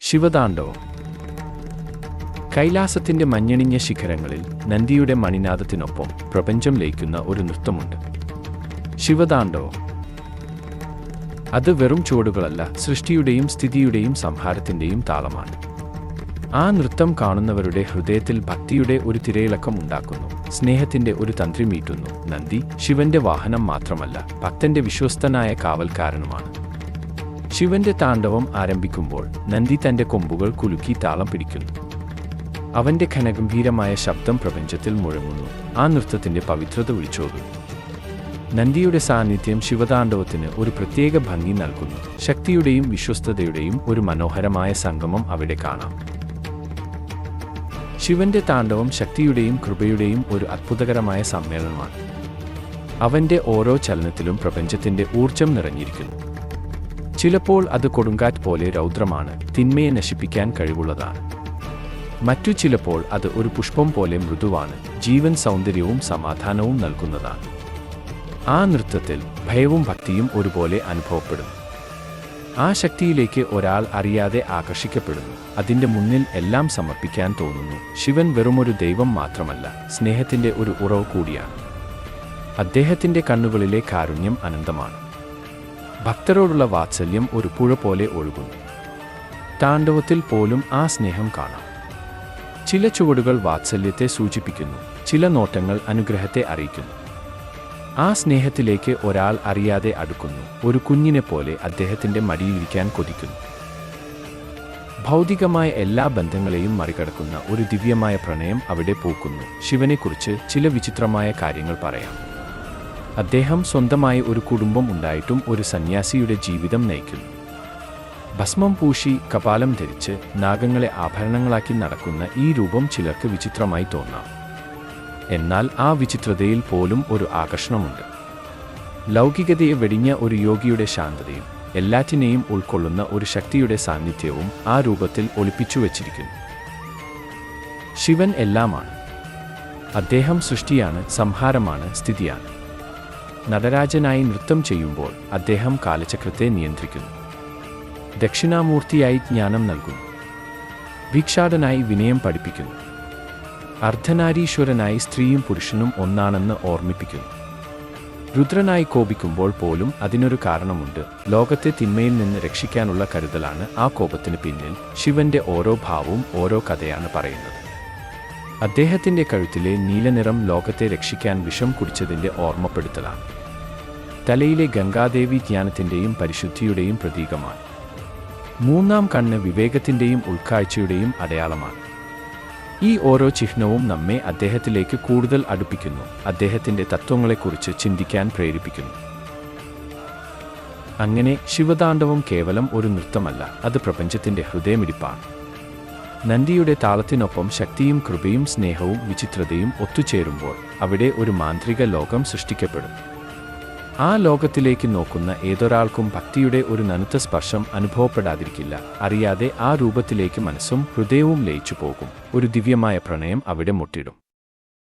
ശിവതാണ്ഡവം. കൈലാസത്തിന്റെ മഞ്ഞണിഞ്ഞ ശിഖരങ്ങളിൽ നന്ദിയുടെ മണിനാദത്തിനൊപ്പം പ്രപഞ്ചം ലയിക്കുന്ന ഒരു നൃത്തമുണ്ട്. ശിവതാണ്ഡവം. അത് വെറും ചുവടുകളല്ല, സൃഷ്ടിയുടെയും സ്ഥിതിയുടെയും സംഹാരത്തിന്റെയും താളമാണ്. ആ നൃത്തം കാണുന്നവരുടെ ഹൃദയത്തിൽ ഭക്തിയുടെ ഒരു തിരയിളക്കം ഉണ്ടാക്കുന്നു, സ്നേഹത്തിന്റെ ഒരു തന്ത്രി മീട്ടുന്നു. നന്ദി ശിവന്റെ വാഹനം മാത്രമല്ല, ഭക്തന്റെ വിശ്വസ്തനായ കാവൽക്കാരനുമാണ്. ശിവന്റെ താണ്ഡവം ആരംഭിക്കുമ്പോൾ നന്ദി തന്റെ കൊമ്പുകൾ കുലുക്കി താളം പിടിക്കുന്നു. അവന്റെ ഘനഗംഭീരമായ ശബ്ദം പ്രപഞ്ചത്തിൽ മുഴങ്ങുന്നു, ആ നൃത്തത്തിന്റെ പവിത്രത വിളിച്ചോതുന്നു. നന്ദിയുടെ സാന്നിധ്യം ശിവതാണ്ഡവത്തിന് ഒരു പ്രത്യേക ഭംഗി നൽകുന്നു. ശക്തിയുടെയും വിശ്വസ്തതയുടെയും ഒരു മനോഹരമായ സംഗമം അവിടെ കാണാം. ശിവന്റെ താണ്ഡവം ശക്തിയുടെയും കൃപയുടെയും ഒരു അത്ഭുതകരമായ സമ്മേളനമാണ്. അവന്റെ ഓരോ ചലനത്തിലും പ്രപഞ്ചത്തിന്റെ ഊർജം നിറഞ്ഞിരിക്കുന്നു. ചിലപ്പോൾ അത് കൊടുങ്കാറ്റ് പോലെ രൗദ്രമാണ്, തിന്മയെ നശിപ്പിക്കാൻ കഴിവുള്ളതാണ്. മറ്റു ചിലപ്പോൾ അത് ഒരു പുഷ്പം പോലെ മൃദുവാണ്, ജീവൻ സൗന്ദര്യവും സമാധാനവും നൽകുന്നതാണ്. ആ നൃത്തത്തിൽ ഭയവും ഭക്തിയും ഒരുപോലെ അനുഭവപ്പെടുന്നു. ആ ശക്തിയിലേക്ക് ഒരാൾ അറിയാതെ ആകർഷിക്കപ്പെടുന്നു, അതിൻ്റെ മുന്നിൽ എല്ലാം സമർപ്പിക്കാൻ തോന്നുന്നു. ശിവൻ വെറുമൊരു ദൈവം മാത്രമല്ല, സ്നേഹത്തിൻ്റെ ഒരു ഉറവ് കൂടിയാണ്. അദ്ദേഹത്തിൻ്റെ കണ്ണുകളിലെ കാരുണ്യം അനന്തമാണ്. ഭക്തരോടുള്ള വാത്സല്യം ഒരു പുഴ പോലെ ഒഴുകുന്നു. താണ്ഡവത്തിൽ പോലും ആ സ്നേഹം കാണാം. ചില ചുവടുകൾ വാത്സല്യത്തെ സൂചിപ്പിക്കുന്നു, ചില നോട്ടങ്ങൾ അനുഗ്രഹത്തെ അറിയിക്കുന്നു. ആ സ്നേഹത്തിലേക്ക് ഒരാൾ അറിയാതെ അടുക്കുന്നു, ഒരു കുഞ്ഞിനെ പോലെ അദ്ദേഹത്തിൻ്റെ മടിയിലിരിക്കാൻ കൊതിക്കുന്നു. ഭൗതികമായ എല്ലാ ബന്ധങ്ങളെയും മറികടക്കുന്ന ഒരു ദിവ്യമായ പ്രണയം അവിടെ പൂക്കുന്നു. ശിവനെക്കുറിച്ച് ചില വിചിത്രമായ കാര്യങ്ങൾ പറയാം. അദ്ദേഹം സ്വന്തമായി ഒരു കുടുംബം ഉണ്ടായിട്ടും ഒരു സന്യാസിയുടെ ജീവിതം നയിക്കുന്നു. ഭസ്മം പൂശി കപാലം ധരിച്ച് നാഗങ്ങളെ ആഭരണങ്ങളാക്കി നടക്കുന്ന ഈ രൂപം ചിലർക്ക് വിചിത്രമായി തോന്നാം. എന്നാൽ ആ വിചിത്രതയിൽ പോലും ഒരു ആകർഷണമുണ്ട്. ലൗകികതയെ വെടിഞ്ഞ ഒരു യോഗിയുടെ ശാന്തതയും എല്ലാറ്റിനെയും ഉൾക്കൊള്ളുന്ന ഒരു ശക്തിയുടെ സാന്നിധ്യവും ആ രൂപത്തിൽ ഒളിപ്പിച്ചു വച്ചിരിക്കുന്നു. ശിവൻ എല്ലാമാണ്. അദ്ദേഹം സൃഷ്ടിയാണ്, സംഹാരമാണ്, സ്ഥിതിയാണ്. നടരാജനായി നൃത്തം ചെയ്യുമ്പോൾ അദ്ദേഹം കാലചക്രത്തെ നിയന്ത്രിക്കുന്നു. ദക്ഷിണാമൂർത്തിയായി ജ്ഞാനം നൽകുന്നു. ഭിക്ഷാടനായി വിനയം പഠിപ്പിക്കുന്നു. അർദ്ധനാരീശ്വരനായി സ്ത്രീയും പുരുഷനും ഒന്നാണെന്ന് ഓർമ്മിപ്പിക്കുന്നു. രുദ്രനായി കോപിക്കുമ്പോൾ പോലും അതിനൊരു കാരണമുണ്ട്. ലോകത്തെ തിന്മയിൽ നിന്ന് രക്ഷിക്കാനുള്ള കരുതലാണ് ആ കോപത്തിന് പിന്നിൽ. ശിവന്റെ ഓരോ ഭാവവും ഓരോ കഥയാണ് പറയുന്നത്. അദ്ദേഹത്തിന്റെ കഴുത്തിലെ നീലനിറം ലോകത്തെ രക്ഷിക്കാൻ വിഷം കുടിച്ചതിന്റെ ഓർമ്മപ്പെടുത്തലാണ്. തലയിലെ ഗംഗാദേവി ജ്ഞാനത്തിന്റെയും പരിശുദ്ധിയുടെയും പ്രതീകമാണ്. മൂന്നാം കണ്ണ് വിവേകത്തിന്റെയും ഉൾക്കാഴ്ചയുടെയും അടയാളമാണ്. ഈ ഓരോ ചിഹ്നവും നമ്മെ അദ്ദേഹത്തിലേക്ക് കൂടുതൽ അടുപ്പിക്കുന്നു, അദ്ദേഹത്തിന്റെ തത്വങ്ങളെക്കുറിച്ച് ചിന്തിക്കാൻ പ്രേരിപ്പിക്കുന്നു. അങ്ങനെ ശിവതാണ്ഡവം കേവലം ഒരു നൃത്തമല്ല, അത് പ്രപഞ്ചത്തിന്റെ ഹൃദയമിടിപ്പാണ്. നന്ദിയുടെ താളത്തിനൊപ്പം ശക്തിയും കൃപയും സ്നേഹവും വിചിത്രതയും ഒത്തുചേരുമ്പോൾ അവിടെ ഒരു മാന്ത്രിക ലോകം സൃഷ്ടിക്കപ്പെടും. ആ ലോകത്തിലേക്ക് നോക്കുന്ന ഏതൊരാൾക്കും ഭക്തിയുടെ ഒരു നനുത്ത സ്പർശം അനുഭവപ്പെടാതിരിക്കില്ല. അറിയാതെ ആ രൂപത്തിലേക്ക് മനസ്സും ഹൃദയവും ലയിച്ചു പോകും. ഒരു ദിവ്യമായ പ്രണയം അവിടെ മുട്ടിടും.